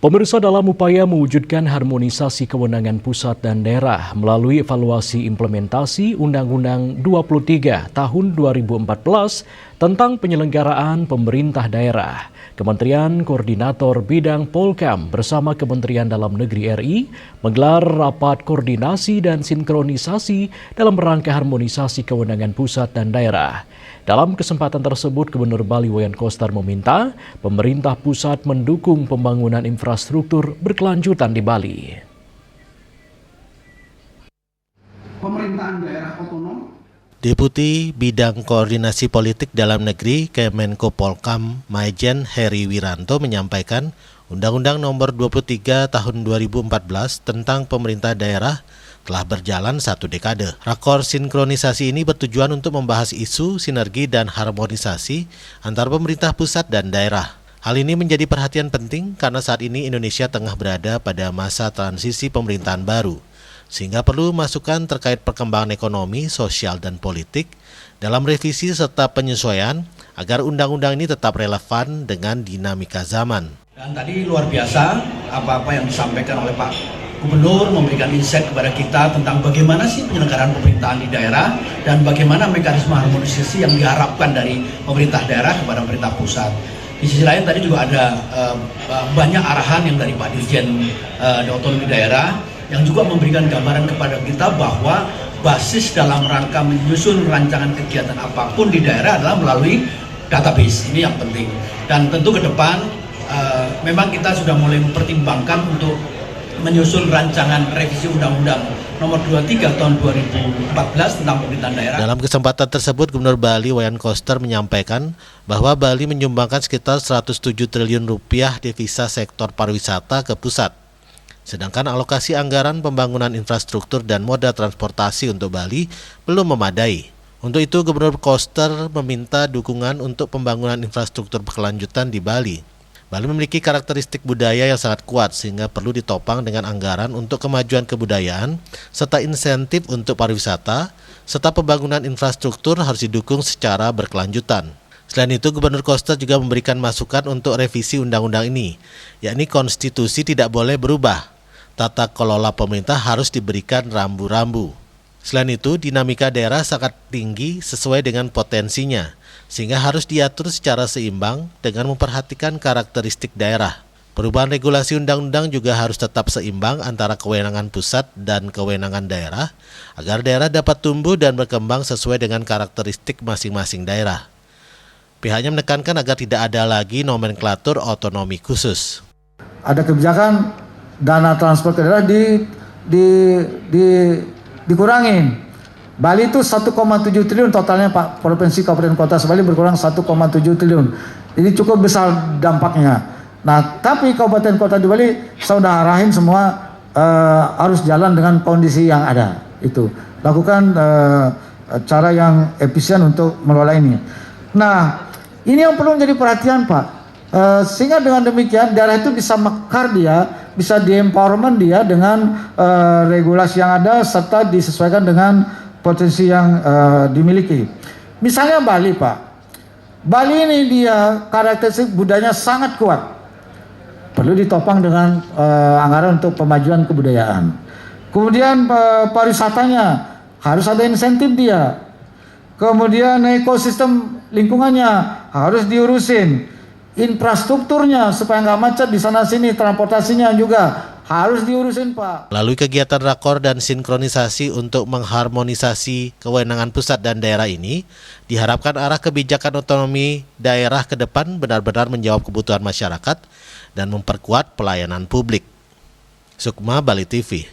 Pemirsa, dalam upaya mewujudkan harmonisasi kewenangan pusat dan daerah melalui evaluasi implementasi Undang-Undang 23 tahun 2014 tentang penyelenggaraan pemerintah daerah, Kementerian Koordinator Bidang Polkam bersama Kementerian Dalam Negeri RI menggelar rapat koordinasi dan sinkronisasi dalam rangka harmonisasi kewenangan pusat dan daerah. Dalam kesempatan tersebut, Gubernur Bali Wayan Koster meminta pemerintah pusat mendukung pembangunan infrastruktur berkelanjutan di Bali. Pemerintahan daerah otonom. Deputi Bidang Koordinasi Politik Dalam Negeri Kemenko Polkam Maijen Heri Wiranto menyampaikan Undang-Undang Nomor 23 Tahun 2014 tentang pemerintah daerah telah berjalan 1 dekade. Rakor sinkronisasi ini bertujuan untuk membahas isu, sinergi, dan harmonisasi antar pemerintah pusat dan daerah. Hal ini menjadi perhatian penting karena saat ini Indonesia tengah berada pada masa transisi pemerintahan baru, sehingga perlu masukan terkait perkembangan ekonomi, sosial, dan politik dalam revisi serta penyesuaian agar undang-undang ini tetap relevan dengan dinamika zaman. Dan tadi luar biasa apa-apa yang disampaikan oleh Pak Gubernur, memberikan insight kepada kita tentang bagaimana sih penyelenggaraan pemerintahan di daerah dan bagaimana mekanisme harmonisasi yang diharapkan dari pemerintah daerah kepada pemerintah pusat. Di sisi lain tadi juga ada banyak arahan yang dari Pak Dirjen Otonomi Daerah yang juga memberikan gambaran kepada kita bahwa basis dalam rangka menyusun rancangan kegiatan apapun di daerah adalah melalui database. Ini yang penting. Dan tentu ke depan memang kita sudah mulai mempertimbangkan untuk menyusun rancangan revisi Undang-Undang Nomor 23 Tahun 2014 tentang pemerintahan daerah. Dalam kesempatan tersebut, Gubernur Bali Wayan Koster menyampaikan bahwa Bali menyumbangkan sekitar 107 triliun rupiah devisa sektor pariwisata ke pusat. Sedangkan alokasi anggaran pembangunan infrastruktur dan moda transportasi untuk Bali belum memadai. Untuk itu, Gubernur Koster meminta dukungan untuk pembangunan infrastruktur berkelanjutan di Bali. Bali memiliki karakteristik budaya yang sangat kuat sehingga perlu ditopang dengan anggaran untuk kemajuan kebudayaan serta insentif untuk pariwisata serta pembangunan infrastruktur harus didukung secara berkelanjutan. Selain itu, Gubernur Koster juga memberikan masukan untuk revisi undang-undang ini, yakni konstitusi tidak boleh berubah. Tata kelola pemerintah harus diberikan rambu-rambu. Selain itu, dinamika daerah sangat tinggi sesuai dengan potensinya, sehingga harus diatur secara seimbang dengan memperhatikan karakteristik daerah. Perubahan regulasi undang-undang juga harus tetap seimbang antara kewenangan pusat dan kewenangan daerah, agar daerah dapat tumbuh dan berkembang sesuai dengan karakteristik masing-masing daerah. Pihaknya menekankan agar tidak ada lagi nomenklatur otonomi khusus. Ada kebijakan dana transport ke daerah dikurangin. Bali itu 1,7 triliun totalnya Pak, provinsi kabupaten kota sebali berkurang 1,7 triliun. Jadi cukup besar dampaknya. Nah, tapi kabupaten kota di Bali saya sudah arahin semua harus jalan dengan kondisi yang ada. Itu lakukan cara yang efisien untuk mengelola ini. Nah, ini yang perlu menjadi perhatian Pak. Sehingga dengan demikian daerah itu bisa mekar dia, bisa di-empowerment dia dengan regulasi yang ada serta disesuaikan dengan potensi yang dimiliki. Misalnya Bali Pak, Bali ini dia karakteristik budayanya sangat kuat, perlu ditopang dengan anggaran untuk pemajuan kebudayaan. Kemudian pariwisatanya harus ada insentif dia. Kemudian ekosistem lingkungannya harus diurusin. Infrastrukturnya supaya nggak macet di sana sini, transportasinya juga harus diurusin Pak. Melalui kegiatan rakor dan sinkronisasi untuk mengharmonisasi kewenangan pusat dan daerah ini, diharapkan arah kebijakan otonomi daerah ke depan benar-benar menjawab kebutuhan masyarakat dan memperkuat pelayanan publik. Sukma, Bali TV.